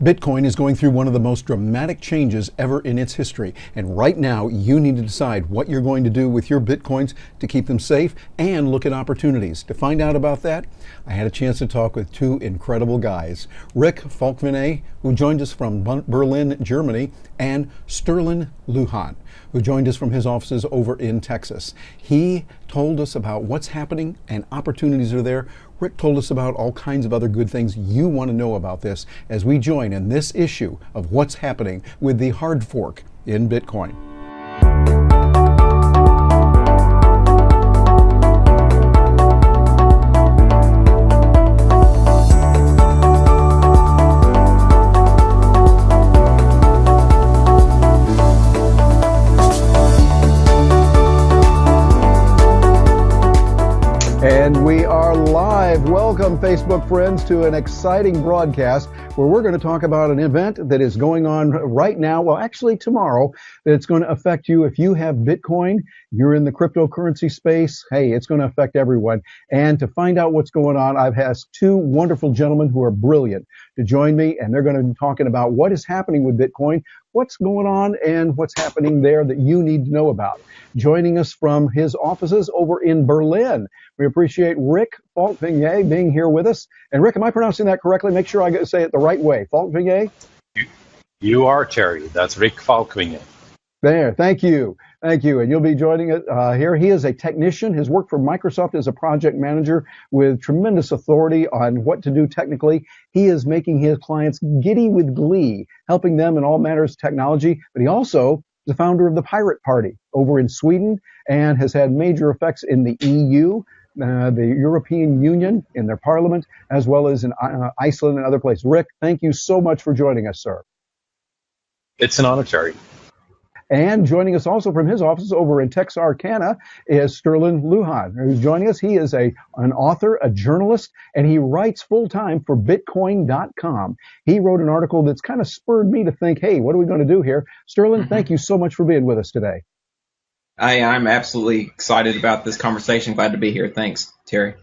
Bitcoin is going through one of the most dramatic changes ever in its history. And right now, you need to decide what you're going to do with your Bitcoins to keep them safe and look at opportunities. To find out about that, I had a chance to talk with two incredible guys. Rick Falkvinge, who joined us from Berlin, Germany, and Sterling Lujan, who joined us from his offices over in Texas. He told us about what's happening and opportunities are there. Rick told us about all kinds of other good things you want to know about this as we join in this issue of what's happening with the hard fork in Bitcoin. And we are live. Welcome, Facebook friends, to an exciting broadcast where we're going to talk about an event that is going on right now, well, actually tomorrow, that's going to affect you. If you have Bitcoin, you're in the cryptocurrency space, hey, it's going to affect everyone. And to find out what's going on, I've asked two wonderful gentlemen who are brilliant to join me, and they're going to be talking about what is happening with Bitcoin, what's going on, and what's happening there that you need to know about. Joining us from his offices over in Berlin, we appreciate Rick Falkvinge being here with us. And Rick, am I pronouncing that correctly? Make sure I say it the right way. Falkvinge? You are, Terry. That's Rick Falkvinge. There, thank you. Thank you. And you'll be joining us here. He is a technician, has worked for Microsoft as a project manager with tremendous authority on what to do technically. He is making his clients giddy with glee, helping them in all matters of technology. But he also is the founder of the Pirate Party over in Sweden and has had major effects in the EU, the European Union, in their parliament, as well as in Iceland and other places. Rick, thank you so much for joining us, sir. It's an honor, Terry. And joining us also from his office over in Texarkana is Sterling Lujan, who's joining us. He is an author, a journalist, and he writes full-time for Bitcoin.com. He wrote an article that's kind of spurred me to think, hey, what are we going to do here? Sterling, thank you so much for being with us today. I'm absolutely excited about this conversation. Glad to be here. Thanks, Terry.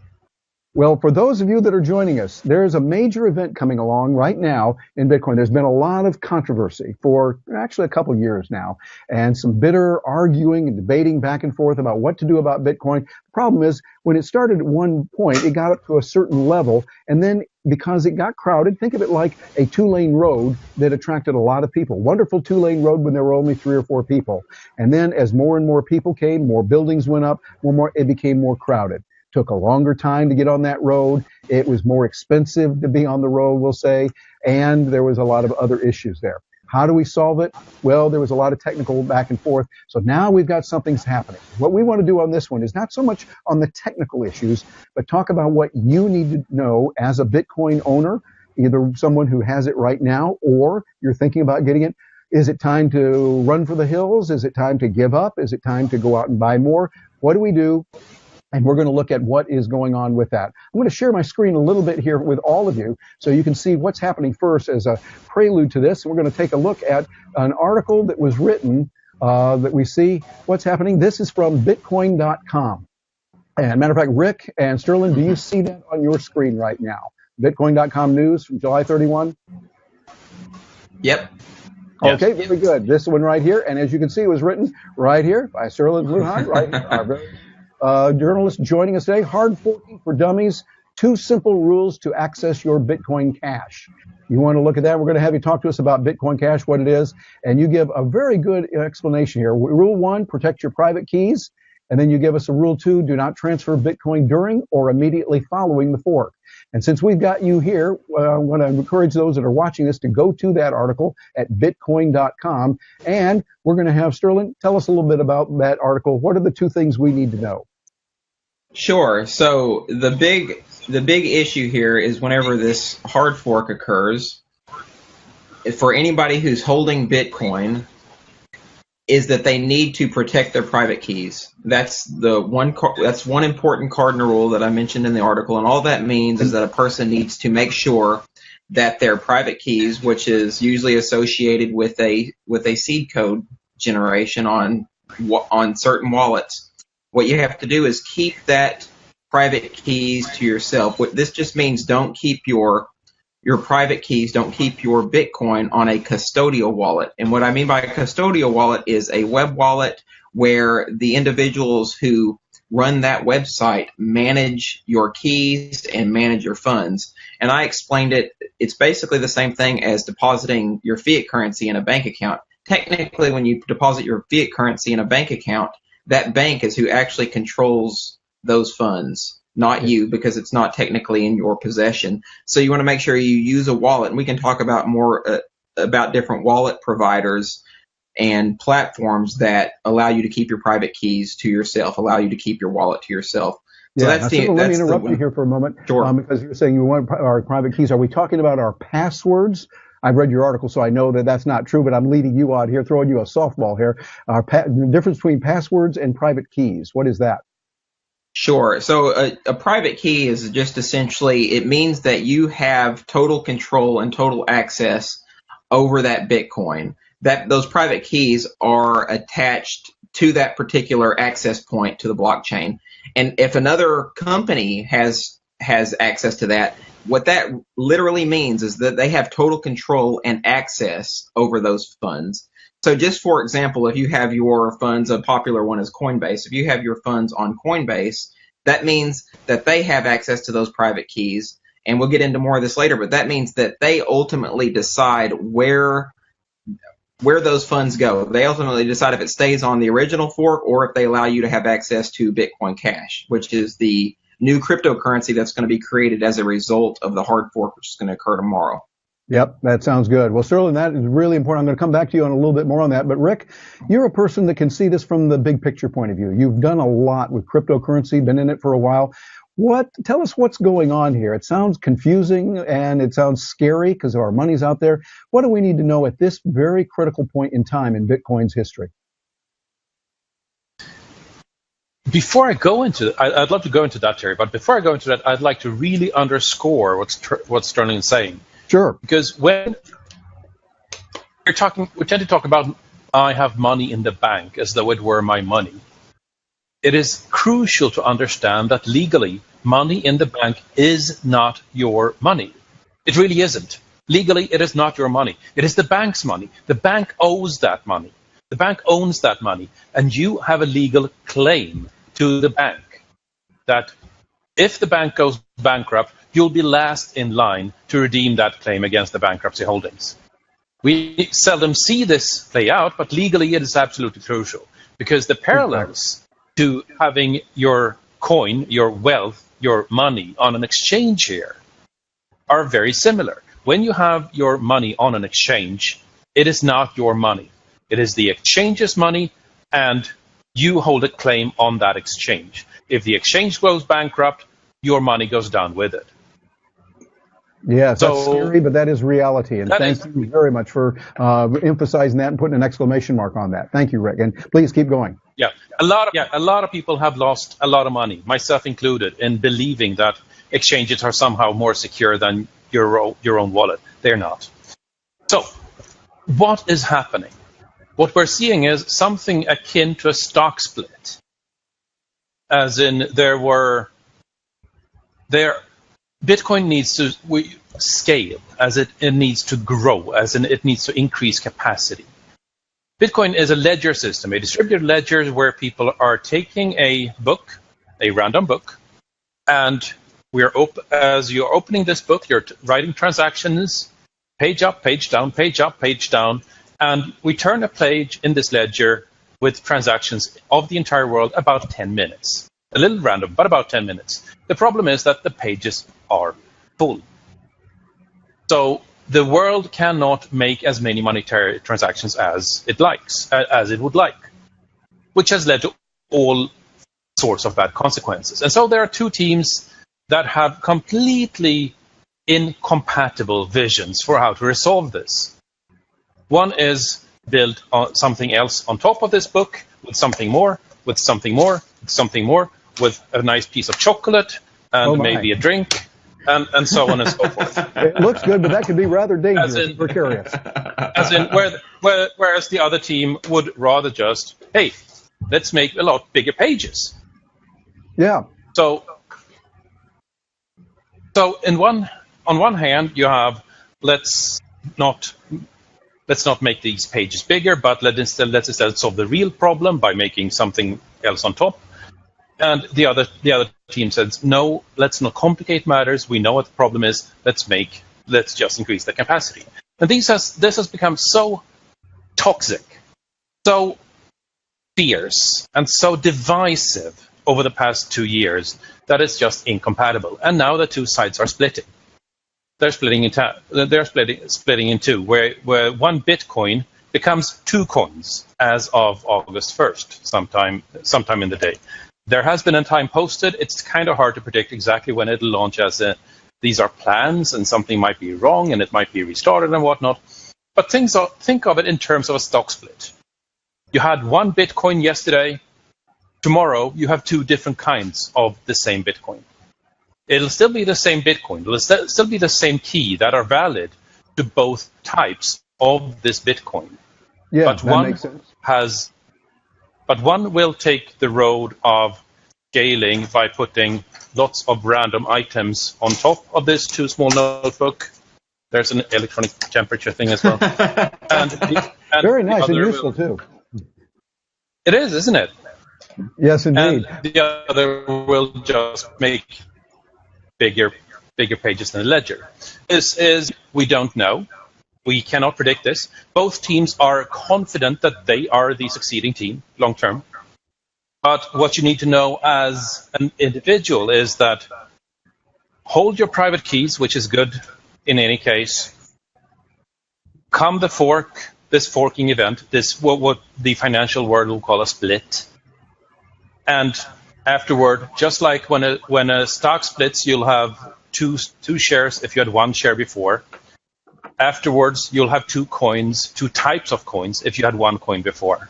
Well, for those of you that are joining us, there's a major event coming along right now in Bitcoin. There's been a lot of controversy for actually a couple years now, and some bitter arguing and debating back and forth about what to do about Bitcoin. The problem is, when it started at one point, it got up to a certain level, and then because it got crowded, think of it like a two-lane road that attracted a lot of people. Wonderful two-lane road when there were only 3 or 4 people. And then as more and more people came, more buildings went up, it became more crowded. Took a longer time to get on that road. It was more expensive to be on the road, we'll say, and there was a lot of other issues there. How do we solve it? Well, there was a lot of technical back and forth. So now we've got something's happening. What we want to do on this one is not so much on the technical issues, but talk about what you need to know as a Bitcoin owner, either someone who has it right now or you're thinking about getting it. Is it time to run for the hills? Is it time to give up? Is it time to go out and buy more? What do we do? And we're going to look at what is going on with that. I'm going to share my screen a little bit here with all of you so you can see what's happening first as a prelude to this. We're going to take a look at an article that was written that we see what's happening. This is from Bitcoin.com. And matter of fact, Rick and Sterling, do you see that on your screen right now? Bitcoin.com news from July 31? Yep. Okay, very good. This one right here. And as you can see, it was written right here by Sterling Lujan, right here, our very journalist joining us today. Hard forking for dummies, 2 simple rules to access your Bitcoin Cash. You want to look at that? We're going to have you talk to us about Bitcoin Cash, what it is, and you give a very good explanation here. Rule 1, protect your private keys. And then you give us a rule 2, do not transfer Bitcoin during or immediately following the fork. And since we've got you here, I want to encourage those that are watching this to go to that article at Bitcoin.com. And we're going to have Sterling tell us a little bit about that article. What are the 2 things we need to know? Sure. So the big issue here is whenever this hard fork occurs, for anybody who's holding Bitcoin, is that they need to protect their private keys. That's one important cardinal rule that I mentioned in the article, and all that means is that a person needs to make sure that their private keys, which is usually associated with a seed code generation on certain wallets, what you have to do is keep that private keys to yourself. What this just means, don't keep your your private keys, don't keep your Bitcoin on a custodial wallet. And what I mean by a custodial wallet is a web wallet where the individuals who run that website manage your keys and manage your funds. And I explained it. It's basically the same thing as depositing your fiat currency in a bank account. Technically, when you deposit your fiat currency in a bank account, that bank is who actually controls those funds, not you, because it's not technically in your possession. So you want to make sure you use a wallet. And we can talk about more about different wallet providers and platforms that allow you to keep your private keys to yourself, allow you to keep your wallet to yourself. So let me interrupt you here for a moment. Sure. Because you're saying you want our private keys. Are we talking about our passwords? I've read your article, so I know that that's not true, but I'm leading you out here, throwing you a softball here. The difference between passwords and private keys, what is that? Sure. So a private key is just essentially, it means that you have total control and total access over that Bitcoin. That those private keys are attached to that particular access point to the blockchain. And if another company has access to that, what that literally means is that they have total control and access over those funds. So just for example, if you have your funds, a popular one is Coinbase. If you have your funds on Coinbase, that means that they have access to those private keys. And we'll get into more of this later, but that means that they ultimately decide where those funds go. They ultimately decide if it stays on the original fork or if they allow you to have access to Bitcoin Cash, which is the new cryptocurrency that's going to be created as a result of the hard fork, which is going to occur tomorrow. Yep, that sounds good. Well, Sterling, that is really important. I'm going to come back to you on a little bit more on that. But Rick, you're a person that can see this from the big picture point of view. You've done a lot with cryptocurrency, been in it for a while. Tell us what's going on here. It sounds confusing and it sounds scary because our money's out there. What do we need to know at this very critical point in time in Bitcoin's history? Before I go into, I'd love to go into that, Terry, but before I go into that, I'd like to really underscore what Sterling is saying. Sure. Because when we tend to talk about I have money in the bank as though it were my money. It is crucial to understand that legally, money in the bank is not your money. It really isn't. Legally, it is not your money. It is the bank's money. The bank owes that money. The bank owns that money, and you have a legal claim to the bank that if the bank goes bankrupt, you'll be last in line to redeem that claim against the bankruptcy holdings. We seldom see this play out, but legally it is absolutely crucial because the parallels to having your coin, your wealth, your money on an exchange here are very similar. When you have your money on an exchange, it is not your money. It is the exchange's money, and you hold a claim on that exchange. If the exchange goes bankrupt, your money goes down with it. Yes, that's scary, but that is reality. And thank you very much for emphasizing that and putting an exclamation mark on that. Thank you, Rick. And please keep going. Yeah, a lot of people have lost a lot of money, myself included, in believing that exchanges are somehow more secure than your own wallet. They're not. So, what is happening? What we're seeing is something akin to a stock split, as in Bitcoin needs to scale, as it needs to grow, as in it needs to increase capacity. Bitcoin is a ledger system, a distributed ledger where people are taking a book, a random book, and as you're opening this book, you're writing transactions, page up, page down, page up, page down, and we turn a page in this ledger with transactions of the entire world about 10 minutes. A little random, but about 10 minutes. The problem is that the pages are full. So the world cannot make as many monetary transactions as it would like, which has led to all sorts of bad consequences. And so there are two teams that have completely incompatible visions for how to resolve this. One is build something else on top of this book with something more, with something more, with something more, with a nice piece of chocolate and maybe a drink, and so on and so forth. It looks good, but that could be rather dangerous and precarious. Whereas the other team would rather just, hey, let's make a lot bigger pages. Yeah. So in one on one hand, you have let's not make these pages bigger, but let's instead solve the real problem by making something else on top. And the other team says, no, let's not complicate matters. We know what the problem is. Let's just increase the capacity. And this has become so toxic, so fierce, and so divisive over the past 2 years that it's just incompatible. And now the two sides are splitting. They're splitting in two, where one Bitcoin becomes 2 coins as of August 1st, sometime in the day. There has been a time posted. It's kind of hard to predict exactly when it'll launch, these are plans and something might be wrong and it might be restarted and whatnot. But think of it in terms of a stock split. You had 1 Bitcoin yesterday. Tomorrow, you have 2 different kinds of the same Bitcoin. It'll still be the same Bitcoin. It'll still be the same key that are valid to both types of this Bitcoin. Yeah, but that makes sense. But one will take the road of scaling by putting lots of random items on top of this too small notebook. There's an electronic temperature thing as well. and very nice and useful too. It is, isn't it? Yes, indeed. And the other will just make bigger pages in the ledger. This is, we don't know. We cannot predict this. Both teams are confident that they are the succeeding team long term. But what you need to know as an individual is that hold your private keys, which is good in any case. Come the fork, this forking event, this what the financial world will call a split. And afterward, just like when a stock splits, you'll have two shares if you had 1 share before. Afterwards, you'll have 2 coins, 2 types of coins if you had 1 coin before.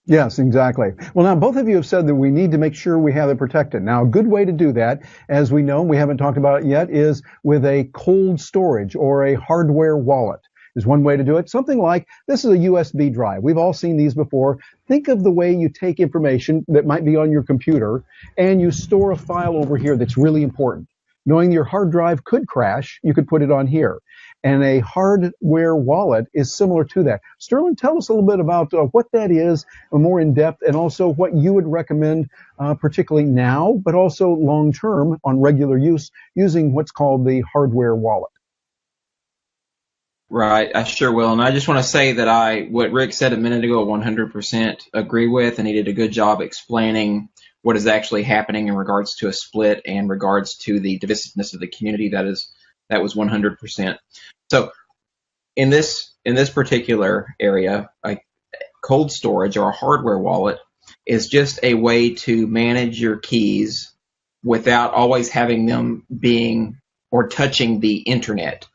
Yes, exactly. Well, now, both of you have said that we need to make sure we have it protected. Now, a good way to do that, as we know, we haven't talked about it yet, is with a cold storage or a hardware wallet. Is one way to do it. Something like, this is a USB drive. We've all seen these before. Think of the way you take information that might be on your computer and you store a file over here that's really important. Knowing your hard drive could crash, you could put it on here. And a hardware wallet is similar to that. Sterling, tell us a little bit about what that is, more in depth, and also what you would recommend, particularly now, but also long term on regular use, using what's called the hardware wallet. Right, I sure will. And I just want to say that what Rick said a minute ago, 100% agree with, and he did a good job explaining what is actually happening in regards to a split and regards to the divisiveness of the community. That was 100%. So in this particular area, like cold storage or a hardware wallet is just a way to manage your keys without always having them being or touching the internet.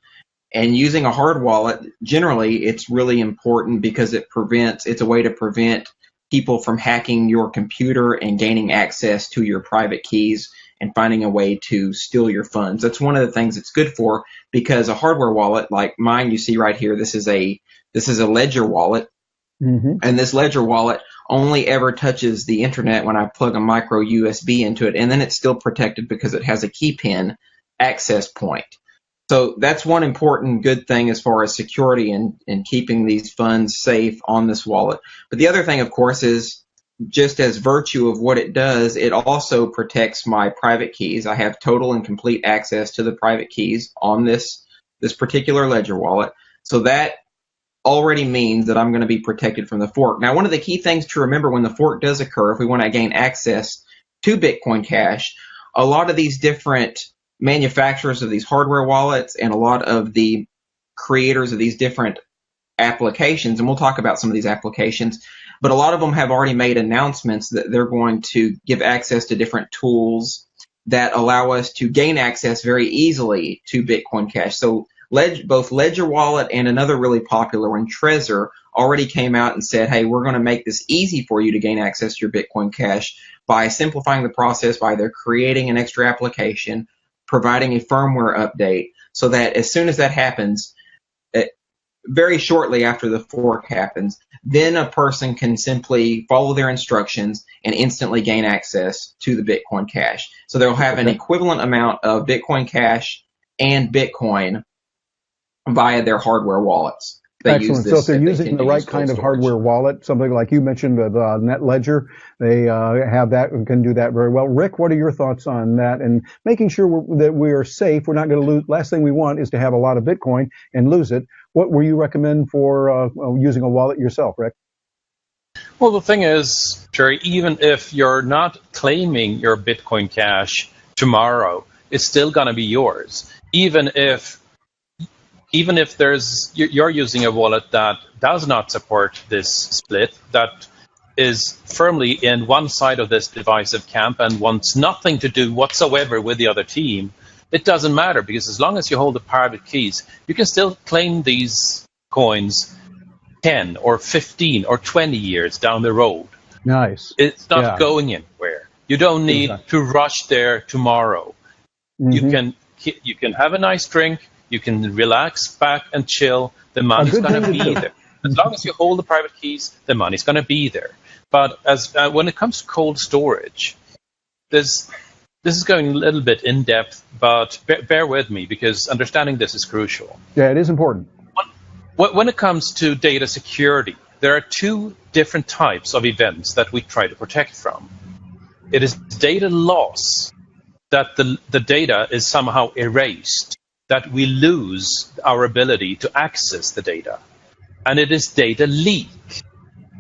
And using a hard wallet, generally, it's really important because it's a way to prevent people from hacking your computer and gaining access to your private keys and finding a way to steal your funds. That's one of the things it's good for, because a hardware wallet like mine you see right here, this is a Ledger wallet. Mm-hmm. And this Ledger wallet only ever touches the internet when I plug a micro USB into it, and then it's still protected because it has a key pin access point. So that's one important good thing as far as security and keeping these funds safe on this wallet. But the other thing, of course, is just as virtue of what it does, it also protects my private keys. I have total and complete access to the private keys on this particular Ledger wallet. So that already means that I'm going to be protected from the fork. Now, one of the key things to remember when the fork does occur, if we want to gain access to Bitcoin Cash, a lot of these different manufacturers of these hardware wallets and a lot of the creators of these different applications, and we'll talk about some of these applications, but a lot of them have already made announcements that they're going to give access to different tools that allow us to gain access very easily to Bitcoin Cash. So both Ledger Wallet and another really popular one, Trezor, already came out and said, hey, we're going to make this easy for you to gain access to your Bitcoin Cash by simplifying the process by either creating an extra application, providing a firmware update, so that as soon as that happens, very shortly after the fork happens, then a person can simply follow their instructions and instantly gain access to the Bitcoin Cash. So they'll have an equivalent amount of Bitcoin Cash and Bitcoin via their hardware wallets. Excellent. So if they're using the right kind of hardware wallet, something like you mentioned with NetLedger, they have that and can do that very well. Rick, what are your thoughts on that and making sure that we are safe? We're not going to lose. Last thing we want is to have a lot of Bitcoin and lose it. What will you recommend for using a wallet yourself, Rick? Well, the thing is, Jerry, even if you're not claiming your Bitcoin Cash tomorrow, it's still going to be yours. Even if you're using a wallet that does not support this split, that is firmly in one side of this divisive camp and wants nothing to do whatsoever with the other team, it doesn't matter, because as long as you hold the private keys, you can still claim these coins 10 or 15 or 20 years down the road. Nice. It's not going anywhere. You don't need to rush there tomorrow. You can have a nice drink. You can relax back and chill. The money's going to be there. As long as you hold the private keys, the money's going to be there. But when it comes to cold storage, this is going a little bit in depth, but bear with me, because understanding this is crucial. Yeah, it is important. When it comes to data security, there are two different types of events that we try to protect from. It is data loss, that the data is somehow erased, that we lose our ability to access the data. And it is data leak,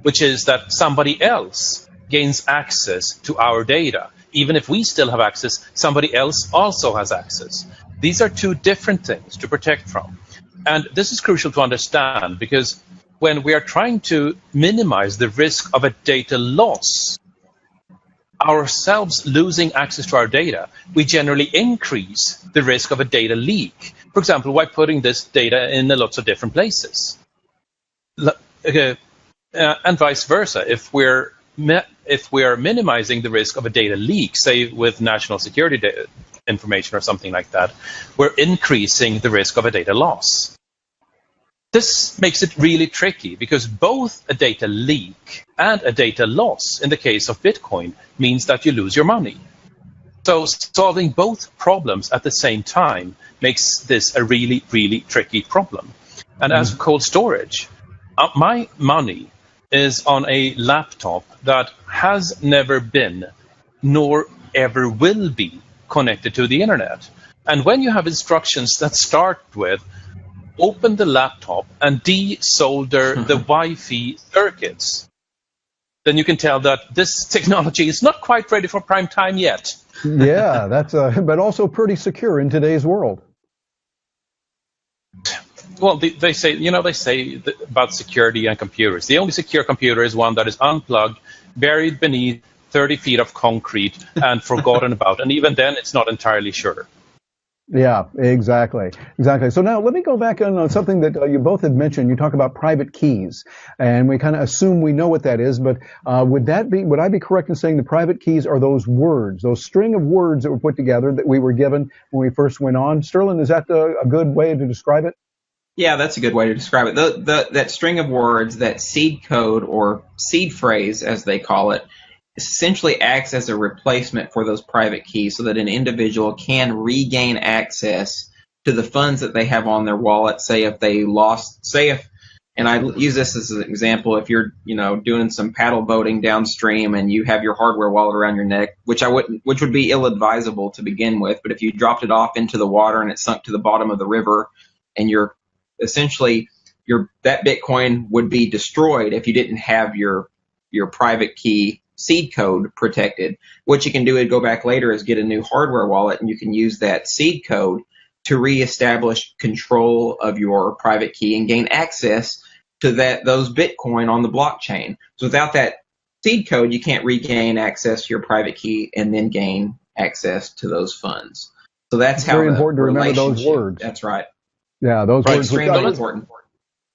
which is that somebody else gains access to our data. Even if we still have access, somebody else also has access. These are two different things to protect from. And this is crucial to understand, because when we are trying to minimize the risk of a data loss, ourselves losing access to our data, we generally increase the risk of a data leak. For example, by putting this data in lots of different places. And vice versa, if we're minimizing the risk of a data leak, say with national security data information or something like that, we're increasing the risk of a data loss. This makes it really tricky, because both a data leak and a data loss in the case of Bitcoin means that you lose your money. So solving both problems at the same time makes this a really, really tricky problem. And as for cold storage, my money is on a laptop that has never been, nor ever will be, connected to the internet. And when you have instructions that start with, open the laptop and desolder the Wi-Fi circuits, then you can tell that this technology is not quite ready for prime time yet. Yeah, that's but also pretty secure in today's world. Well, they say about security and computers. The only secure computer is one that is unplugged, buried beneath 30 feet of concrete, and forgotten about. And even then, it's not entirely sure. Yeah, exactly. So now let me go back on something that you both had mentioned. You talk about private keys, and we kind of assume we know what that is, but would I be correct in saying the private keys are those words, those string of words that were put together that we were given when we first went on? Sterling, is that a good way to describe it? Yeah, that's a good way to describe it. That string of words, that seed code or seed phrase, as they call it, essentially acts as a replacement for those private keys, so that an individual can regain access to the funds that they have on their wallet. And I use this as an example, if you're, doing some paddle boating downstream and you have your hardware wallet around your neck, which would be ill-advisable to begin with, but if you dropped it off into the water and it sunk to the bottom of the river, and that Bitcoin would be destroyed if you didn't have your private key seed code protected. What you can do is go back later is get a new hardware wallet, and you can use that seed code to reestablish control of your private key and gain access to those Bitcoin on the blockchain. So without that seed code, you can't regain access to your private key and then gain access to those funds. So that's how very important to remember those words. That's right. Yeah, those words are extremely important.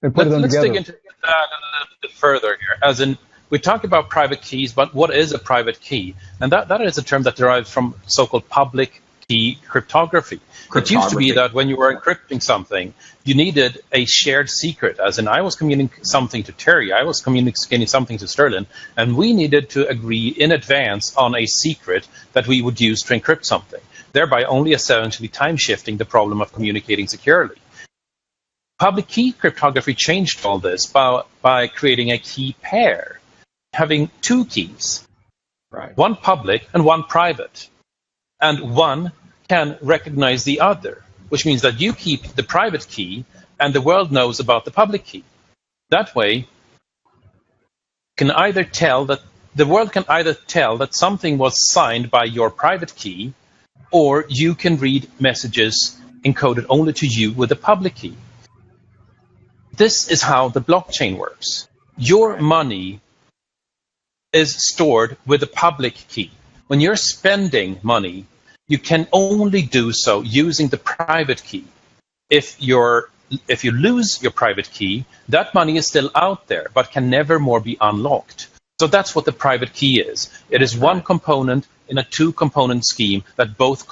Let's dig into that a little bit further here. As in, we talk about private keys, but what is a private key? And that is a term that derives from so-called public key cryptography. It used to be that when you were encrypting something, you needed a shared secret, as in I was communicating something to Terry, I was communicating something to Sterling, and we needed to agree in advance on a secret that we would use to encrypt something, thereby only essentially time-shifting the problem of communicating securely. Public key cryptography changed all this by creating a key pair, having two keys, right, one public and one private. And one can recognize the other, which means that you keep the private key and the world knows about the public key. That way, can either tell that the world can either tell that something was signed by your private key, or you can read messages encoded only to you with the public key. This is how the blockchain works. Your money is stored with the public key. When you're spending money, you can only do so using the private key. If you lose your private key, that money is still out there, but can never more be unlocked. So that's what the private key is. It is one component in a two-component scheme that both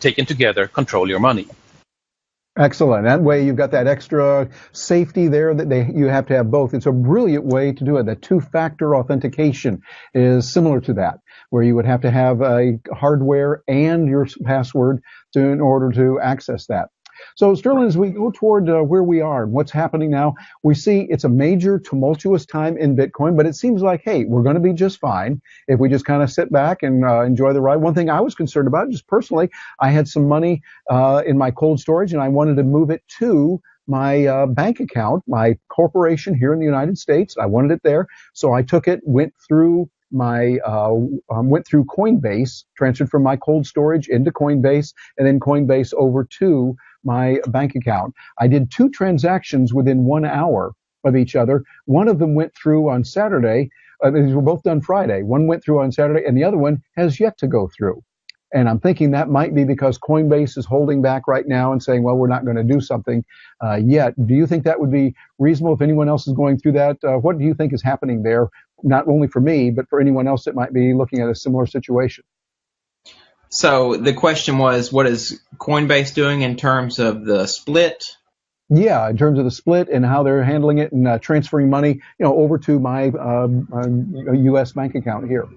taken together control your money. Excellent. That way you've got that extra safety there that you have to have both. It's a brilliant way to do it. The two-factor authentication is similar to that, where you would have to have a hardware and your password in order to access that. So, Sterling, as we go toward where we are and what's happening now, we see it's a major tumultuous time in Bitcoin, but it seems like, hey, we're going to be just fine if we just kind of sit back and enjoy the ride. One thing I was concerned about, just personally, I had some money in my cold storage, and I wanted to move it to my bank account, my corporation here in the United States. I wanted it there, so I took it, went through Coinbase, transferred from my cold storage into Coinbase, and then Coinbase over to my bank account. I did 2 transactions within 1 hour of each other. One of them went through on Saturday. These were both done Friday. One went through on Saturday, and the other one has yet to go through. And I'm thinking that might be because Coinbase is holding back right now and saying, well, we're not going to do something yet. Do you think that would be reasonable if anyone else is going through that? What do you think is happening there, not only for me, but for anyone else that might be looking at a similar situation? So the question was, what is Coinbase doing in terms of the split? Yeah, in terms of the split and how they're handling it and transferring money, over to my U.S. bank account here.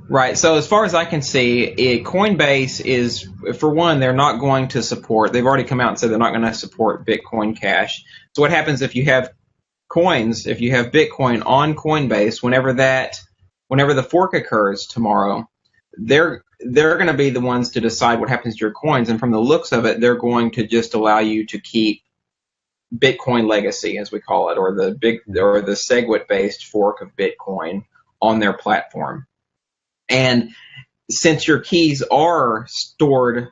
Right. So as far as I can see, Coinbase is, for one, they're not going to support. They've already come out and said they're not going to support Bitcoin Cash. So what happens if you have coins, if you have Bitcoin on Coinbase, whenever the fork occurs tomorrow, they're going to be the ones to decide what happens to your coins. And from the looks of it, they're going to just allow you to keep Bitcoin legacy, as we call it, or the SegWit-based fork of Bitcoin on their platform. And since your keys are stored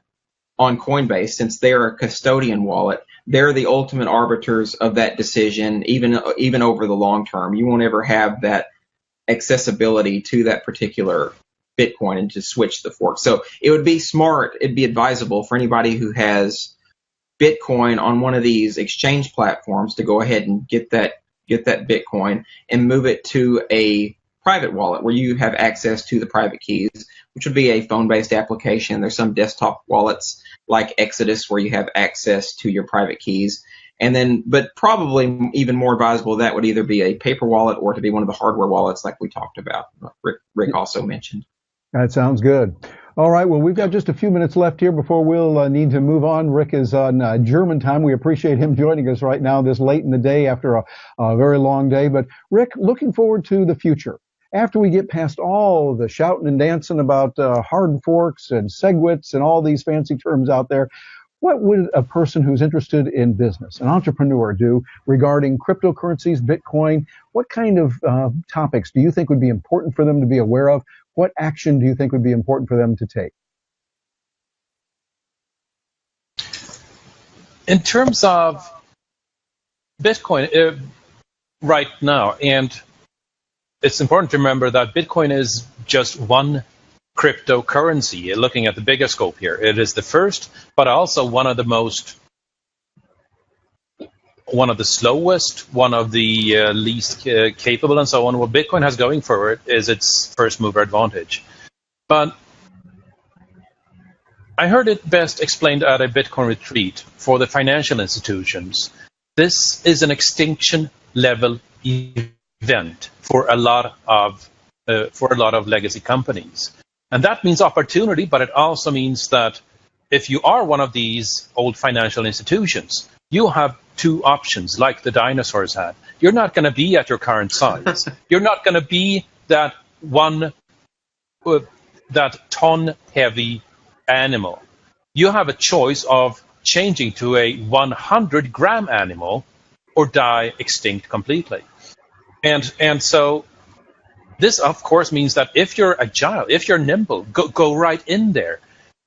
on Coinbase, since they're a custodian wallet, they're the ultimate arbiters of that decision, even over the long term. You won't ever have that accessibility to that particular Bitcoin and to switch the fork. So it would be smart, it'd be advisable for anybody who has Bitcoin on one of these exchange platforms to go ahead and get that Bitcoin and move it to a private wallet where you have access to the private keys, which would be a phone-based application. There's some desktop wallets like Exodus where you have access to your private keys. And then, but probably even more advisable, that would either be a paper wallet or to be one of the hardware wallets like we talked about. Rick also mentioned. That sounds good. All right, well, we've got just a few minutes left here before we'll need to move on. Rick is on German time. We appreciate him joining us right now this late in the day after a very long day. But Rick, looking forward to the future. After we get past all the shouting and dancing about hard forks and SegWits and all these fancy terms out there, what would a person who's interested in business, an entrepreneur, do regarding cryptocurrencies, Bitcoin? What kind of topics do you think would be important for them to be aware of? What action do you think would be important for them to take? In terms of Bitcoin right now, and it's important to remember that Bitcoin is just one cryptocurrency. Looking at the bigger scope here, it is the first, but also one of the slowest, one of the least capable, and so on. What Bitcoin has going for it is its first mover advantage. But I heard it best explained at a Bitcoin retreat for the financial institutions. This is an extinction level event for a lot of legacy companies, and that means opportunity. But it also means that if you are one of these old financial institutions, you have two options, like the dinosaurs had. You're not going to be at your current size. You're not going to be that ton-heavy animal. You have a choice of changing to a 100-gram animal or die extinct completely. And so this, of course, means that if you're agile, if you're nimble, go right in there.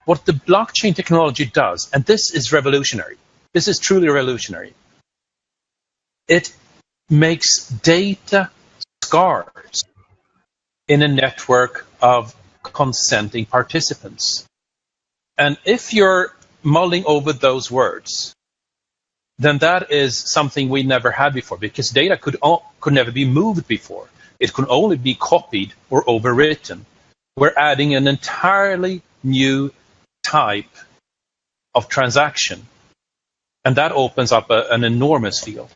What the blockchain technology does, and this is revolutionary, this is truly revolutionary, it makes data scarce in a network of consenting participants. And if you're mulling over those words, then that is something we never had before, because data could never be moved before. It could only be copied or overwritten. We're adding an entirely new type of transaction, and that opens up an enormous field.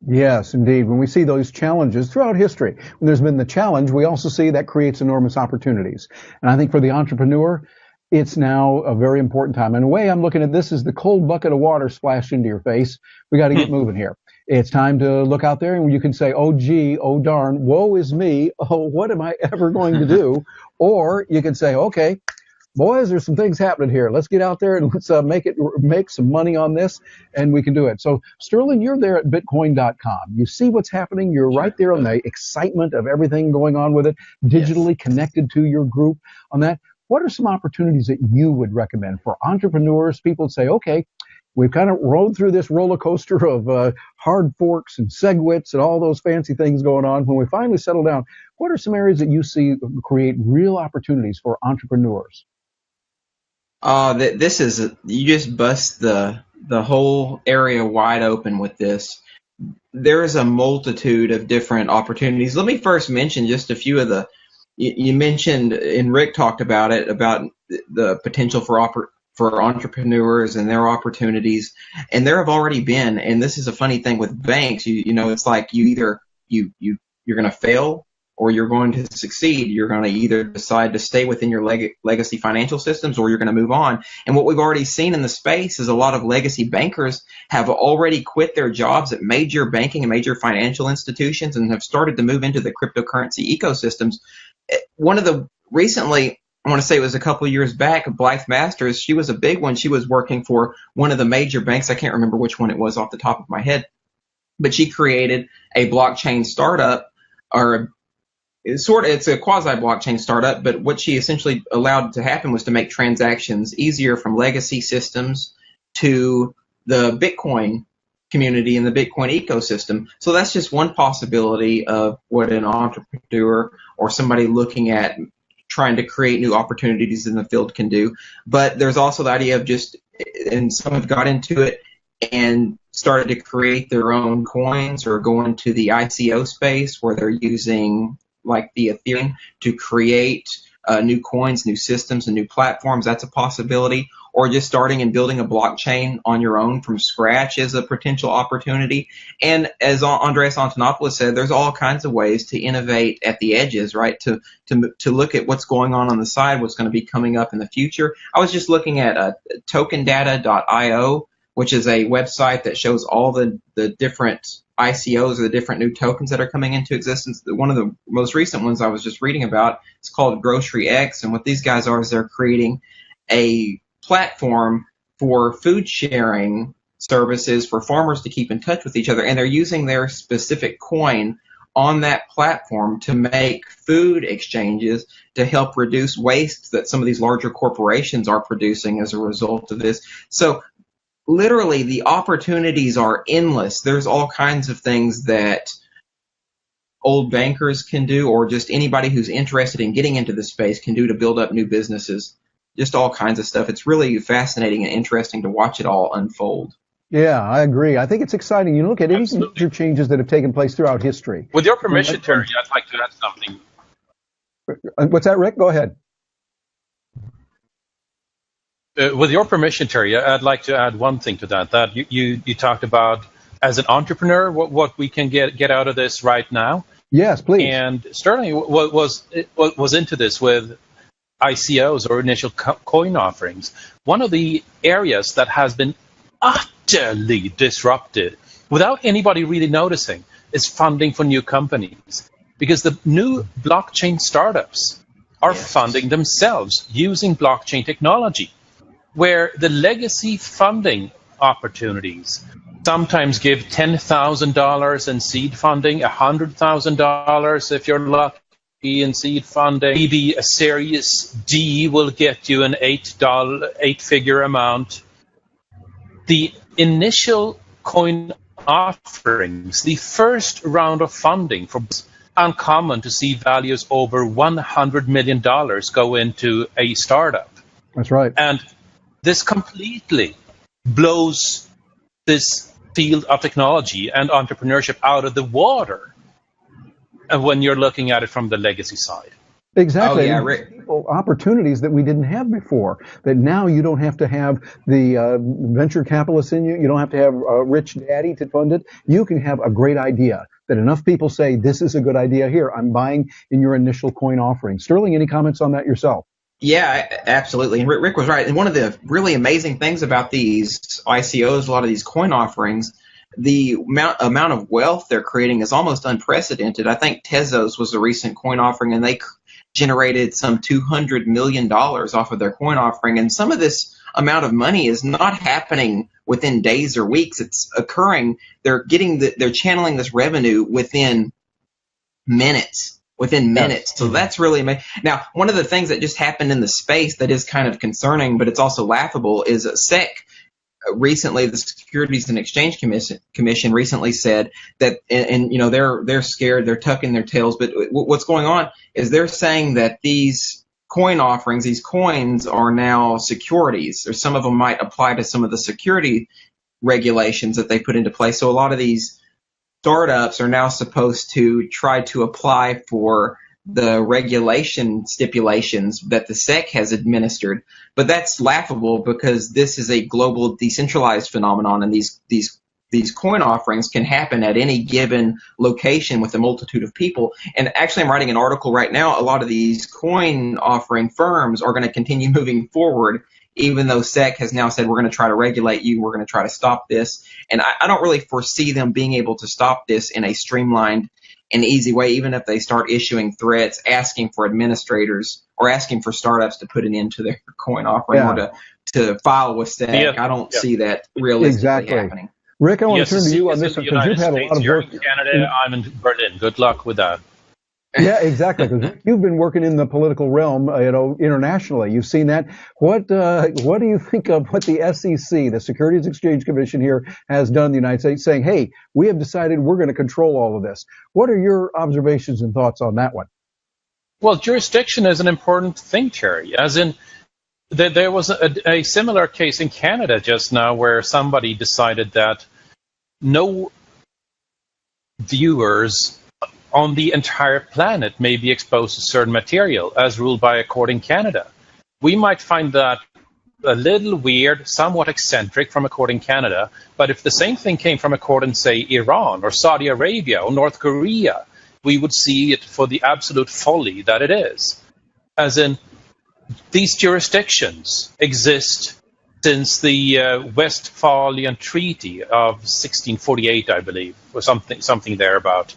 Yes, indeed. When we see those challenges throughout history, when there's been the challenge, we also see that creates enormous opportunities. And I think for the entrepreneur, it's now a very important time. In a way, I'm looking at this as the cold bucket of water splashed into your face. We got to get moving here. It's time to look out there, and you can say, oh, gee, oh, darn, woe is me. Oh, what am I ever going to do? Or you can say, okay, boys, there's some things happening here. Let's get out there and let's make some money on this, and we can do it. So, Sterling, you're there at Bitcoin.com. You see what's happening. You're right there on the excitement of everything going on with it, digitally connected to your group on that. What are some opportunities that you would recommend for entrepreneurs, people say, okay, we've kind of rode through this roller coaster of hard forks and SegWits and all those fancy things going on. When we finally settle down, what are some areas that you see create real opportunities for entrepreneurs? This is you just bust the whole area wide open with this. There is a multitude of different opportunities. Let me first mention just a few of the. You mentioned, and Rick talked about it, about the potential for entrepreneurs and their opportunities, and there have already been. And this is a funny thing with banks. You know, it's like you're going to fail or you're going to succeed. You're going to either decide to stay within your legacy financial systems or you're going to move on. And what we've already seen in the space is a lot of legacy bankers have already quit their jobs at major banking and major financial institutions and have started to move into the cryptocurrency ecosystems. One of the recently, I want to say it was a couple of years back, Blythe Masters, she was a big one. She was working for one of the major banks. I can't remember which one it was off the top of my head, but she created a blockchain startup, or it's a quasi-blockchain startup, but what she essentially allowed to happen was to make transactions easier from legacy systems to the Bitcoin community and the Bitcoin ecosystem. So that's just one possibility of what an entrepreneur or somebody looking at trying to create new opportunities in the field can do. But there's also the idea of and some have got into it and started to create their own coins or go into the ICO space where they're using like the Ethereum to create new coins, new systems, and new platforms. That's a possibility. Or just starting and building a blockchain on your own from scratch is a potential opportunity. And as Andreas Antonopoulos said, there's all kinds of ways to innovate at the edges, right? To look at what's going on the side, what's going to be coming up in the future. I was just looking at tokendata.io, which is a website that shows all the different ICOs or the different new tokens that are coming into existence. One of the most recent ones I was just reading about is called Grocery X, and what these guys are is they're creating a platform for food sharing services for farmers to keep in touch with each other, and they're using their specific coin on that platform to make food exchanges to help reduce waste that some of these larger corporations are producing as a result of this. So literally the opportunities are endless. There's all kinds of things that old bankers can do, or just anybody who's interested in getting into this space can do to build up new businesses. Just all kinds of stuff. It's really fascinating and interesting to watch it all unfold. Yeah, I agree. I think it's exciting. You look at any major changes that have taken place throughout history. With your permission, Terry, I'd like to add something. What's that, Rick? Go ahead. With your permission, Terry, I'd like to add one thing to that. That you talked about as an entrepreneur, what we can get out of this right now. Yes, please. And Sterling was into this with ICOs, or initial coin offerings. One of the areas that has been utterly disrupted without anybody really noticing is funding for new companies, because the new blockchain startups are funding themselves using blockchain technology, where the legacy funding opportunities sometimes give $10,000 in seed funding, $100,000 if you're lucky in seed funding. Maybe a Series D will get you an eight-figure amount. The initial coin offerings, the first round of funding, for uncommon to see values over $100 million go into a startup. That's right. And this completely blows this field of technology and entrepreneurship out of the water when you're looking at it from the legacy side. Exactly. Oh, yeah, opportunities that we didn't have before, that now you don't have to have the venture capitalists in you. You don't have to have a rich daddy to fund it. You can have a great idea that enough people say, this is a good idea. Here, I'm buying in your initial coin offering. Sterling, any comments on that yourself? Yeah, absolutely. And Rick was right. And one of the really amazing things about these ICOs, a lot of these coin offerings, the amount of wealth they're creating is almost unprecedented. I think Tezos was a recent coin offering, and they generated some $200 million off of their coin offering. And some of this amount of money is not happening within days or weeks. It's occurring. They're channeling this revenue within minutes. So that's really amazing. Now, one of the things that just happened in the space that is kind of concerning, but it's also laughable, is SEC recently, the Securities and Exchange Commission recently said that, and you know, they're scared, they're tucking their tails, but what's going on is they're saying that these coin offerings, these coins, are now securities, or some of them might apply to some of the security regulations that they put into place. So a lot of these startups are now supposed to try to apply for the regulation stipulations that the SEC has administered. But that's laughable, because this is a global decentralized phenomenon, and these coin offerings can happen at any given location with a multitude of people. And actually, I'm writing an article right now. A lot of these coin offering firms are going to continue moving forward, even though SEC has now said, we're going to try to regulate you, we're going to try to stop this. And I don't really foresee them being able to stop this in a streamlined and easy way, even if they start issuing threats, asking for administrators or asking for startups to put it into their coin offering or to file with SEC. I don't see that realistically happening. Rick, I want to turn to you on this one, because you've had a lot of work. You're in Canada, I'm in Berlin. Good luck with that. Yeah, exactly. Because you've been working in the political realm, internationally. You've seen that. What do you think of what the SEC, the Securities Exchange Commission here, has done in the United States, saying, hey, we have decided we're going to control all of this? What are your observations and thoughts on that one? Well, jurisdiction is an important thing, Terry. As in, there was a similar case in Canada just now, where somebody decided that no viewers on the entire planet may be exposed to certain material, as ruled by a court in Canada. We might find that a little weird, somewhat eccentric from a court in Canada, but if the same thing came from a court in, say, Iran or Saudi Arabia or North Korea, we would see it for the absolute folly that it is. As in, these jurisdictions exist since the Westphalian Treaty of 1648, I believe, or something thereabout,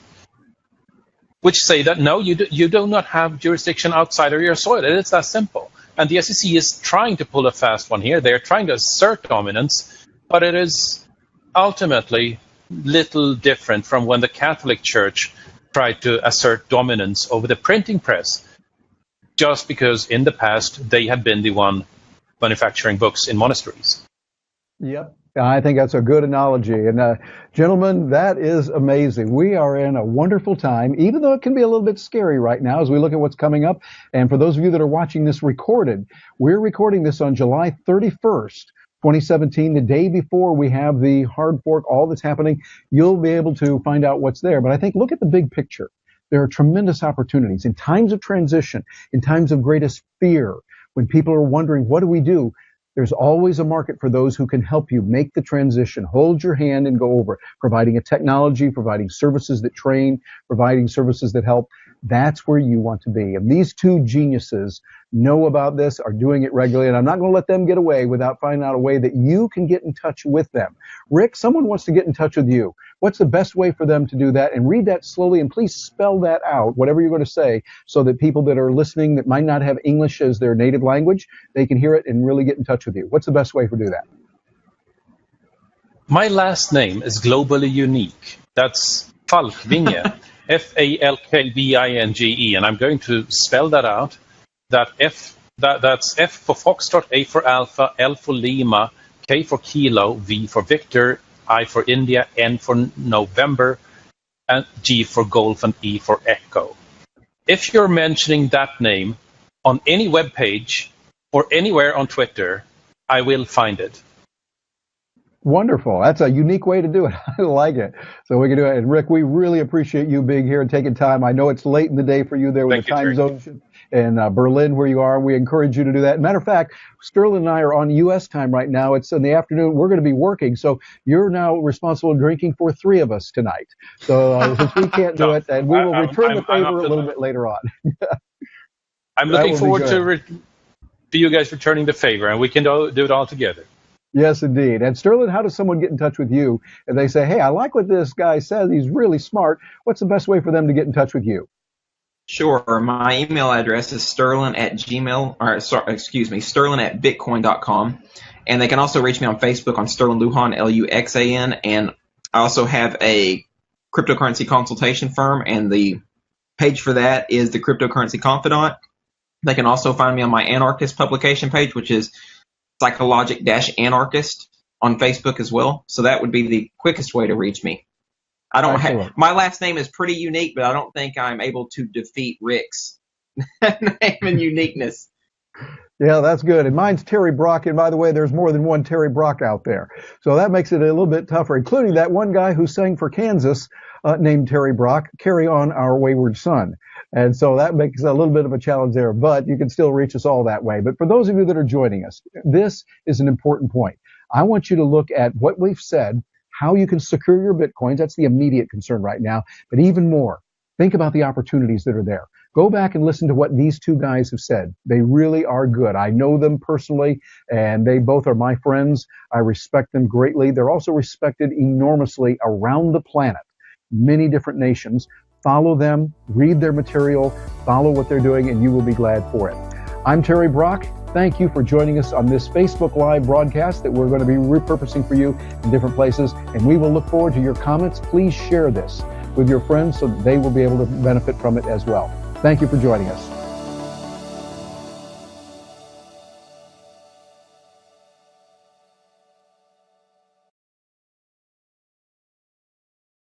which say that no, you do not have jurisdiction outside of your soil. It's that simple. And the SEC is trying to pull a fast one here. They're trying to assert dominance, but it is ultimately little different from when the Catholic Church tried to assert dominance over the printing press, just because in the past they had been the one manufacturing books in monasteries. Yep. I think that's a good analogy. And gentlemen, that is amazing. We are in a wonderful time, even though it can be a little bit scary right now as we look at what's coming up. And for those of you that are watching this recorded, we're recording this on July 31st, 2017, the day before we have the Hardfork, all that's happening. You'll be able to find out what's there. But I think look at the big picture. There are tremendous opportunities in times of transition, in times of greatest fear, when people are wondering, what do we do? There's always a market for those who can help you make the transition, hold your hand and go over it, providing a technology, providing services that train, providing services that help. That's where you want to be. And these two geniuses know about this, are doing it regularly, and I'm not going to let them get away without finding out a way that you can get in touch with them. Rick, someone wants to get in touch with you. What's the best way for them to do that? And read that slowly, and please spell that out, whatever you're going to say, so that people that are listening that might not have English as their native language, they can hear it and really get in touch with you. What's the best way to do that? My last name is globally unique. That's Falkvinge, Falkvinge, and I'm going to spell that out. That's F for Foxtrot, A for Alpha, L for Lima, K for Kilo, V for Victor, I for India, N for November, and G for Golf, and E for Echo. If you're mentioning that name on any web page or anywhere on Twitter, I will find it. Wonderful. That's a unique way to do it. I like it. So we can do it. And Rick, we really appreciate you being here and taking time. I know it's late in the day for you there with the time zone in Berlin where you are. We encourage you to do that. Matter of fact, Sterling and I are on U.S. time right now. It's in the afternoon. We're going to be working. So you're now responsible for drinking for 3 of us tonight. So since we can't do it, and we will return the favor a little bit later on. I'm looking forward to you guys returning the favor, and we can do it all together. Yes, indeed. And Sterling, how does someone get in touch with you if they say, hey, I like what this guy says, he's really smart? What's the best way for them to get in touch with you? Sure. My email address is sterling at bitcoin.com. And they can also reach me on Facebook on Sterling Lujan, Luxan. And I also have a cryptocurrency consultation firm, and the page for that is the Cryptocurrency Confidant. They can also find me on my Anarchist publication page, which is Psychologic-Anarchist on Facebook as well. So that would be the quickest way to reach me. I don't have, my last name is pretty unique, but I don't think I'm able to defeat Rick's name and uniqueness. Yeah, that's good. And mine's Terry Brock. And by the way, there's more than one Terry Brock out there. So that makes it a little bit tougher, including that one guy who sang for Kansas named Terry Brock, Carry On Our Wayward Son. And so that makes a little bit of a challenge there, but you can still reach us all that way. But for those of you that are joining us, this is an important point. I want you to look at what we've said, how you can secure your Bitcoins. That's the immediate concern right now. But even more, think about the opportunities that are there. Go back and listen to what these two guys have said. They really are good. I know them personally, and they both are my friends. I respect them greatly. They're also respected enormously around the planet, many different nations. Follow them, read their material, follow what they're doing, and you will be glad for it. I'm Terry Brock. Thank you for joining us on this Facebook Live broadcast that we're going to be repurposing for you in different places, and we will look forward to your comments. Please share this with your friends so that they will be able to benefit from it as well. Thank you for joining us.